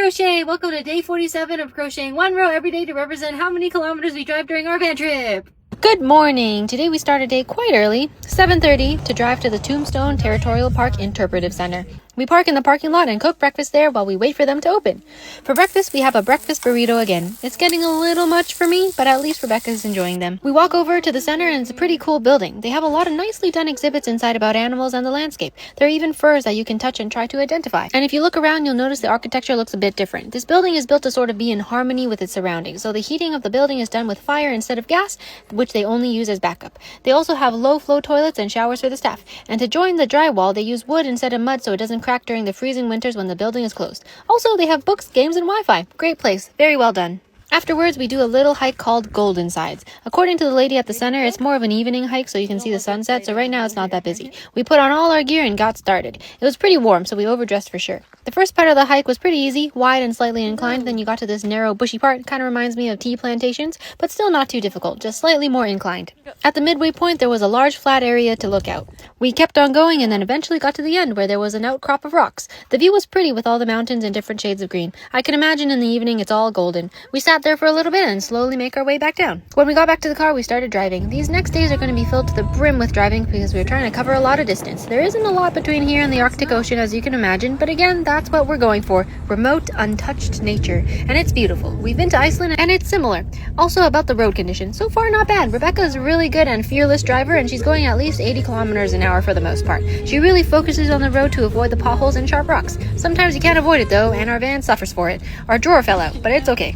crochet! Welcome to day 47 of crocheting one row every day to represent how many kilometers we drive during our van trip. Good morning! Today we start our day quite early, 7:30, to drive to the Tombstone Territorial Park Interpretive Center. We park in the parking lot and cook breakfast there while we wait for them to open. For breakfast, we have a breakfast burrito again. It's getting a little much for me, but at least Rebecca's enjoying them. We walk over to the center and it's a pretty cool building. They have a lot of nicely done exhibits inside about animals and the landscape. There are even furs that you can touch and try to identify. And if you look around, you'll notice the architecture looks a bit different. This building is built to sort of be in harmony with its surroundings, so the heating of the building is done with fire instead of gas, which they only use as backup. They also have low flow toilets and showers for the staff. And to join the drywall, they use wood instead of mud so it doesn't crack during the freezing winters when the building is closed. Also, they have books, games, and Wi-Fi. Great place. Very well done. Afterwards, we do a little hike called Golden Sides. According to the lady at the center, it's more of an evening hike so you can see the sunset, so right now it's not that busy. We put on all our gear and got started. It was pretty warm, so we overdressed for sure. The first part of the hike was pretty easy, wide and slightly inclined. Then you got to this narrow, bushy part. Kind of reminds me of tea plantations, but still not too difficult, just slightly more inclined. At the midway point, there was a large flat area to look out. We kept on going and then eventually got to the end where there was an outcrop of rocks. The view was pretty with all the mountains in different shades of green. I can imagine in the evening it's all golden. We sat there for a little bit and slowly make our way back down. When we got back to the car, we started driving. These next days are going to be filled to the brim with driving because we're trying to cover a lot of distance. There isn't a lot between here and the Arctic Ocean, as you can imagine, but again, that's what we're going for. Remote, untouched nature. And it's beautiful. We've been to Iceland and it's similar. Also about the road condition. So far, not bad. Rebecca is a really good and fearless driver, and she's going at least 80 kilometers an hour for the most part. She really focuses on the road to avoid the potholes and sharp rocks. Sometimes you can't avoid it though, and our van suffers for it. Our drawer fell out, but it's okay.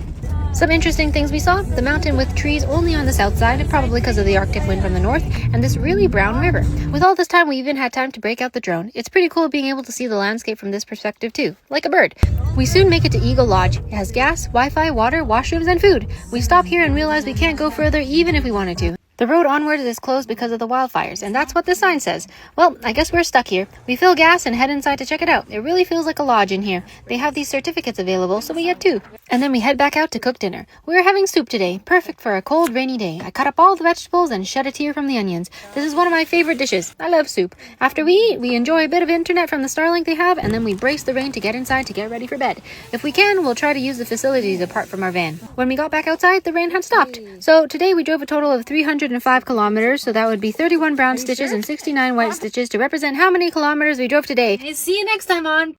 Some interesting things we saw: the mountain with trees only on the south side, probably because of the Arctic wind from the north, and this really brown river. With all this time, we even had time to break out the drone. It's pretty cool being able to see the landscape from this perspective too, like a bird. We soon make it to Eagle Lodge. It has gas, Wi-Fi, water, washrooms, and food. We stop here and realize we can't go further even if we wanted to. The road onward is closed because of the wildfires, and that's what this sign says. Well, I guess we're stuck here. We fill gas and head inside to check it out. It really feels like a lodge in here. They have these certificates available, so we get two. And then we head back out to cook dinner. We were having soup today, perfect for a cold, rainy day. I cut up all the vegetables and shed a tear from the onions. This is one of my favorite dishes. I love soup. After we eat, we enjoy a bit of internet from the Starlink they have, and then we brace the rain to get inside to get ready for bed. If we can, we'll try to use the facilities apart from our van. When we got back outside, the rain had stopped. So today we drove a total of 305 kilometers, so that would be 31 brown stitches and 69 white stitches to represent how many kilometers we drove today. See you next time on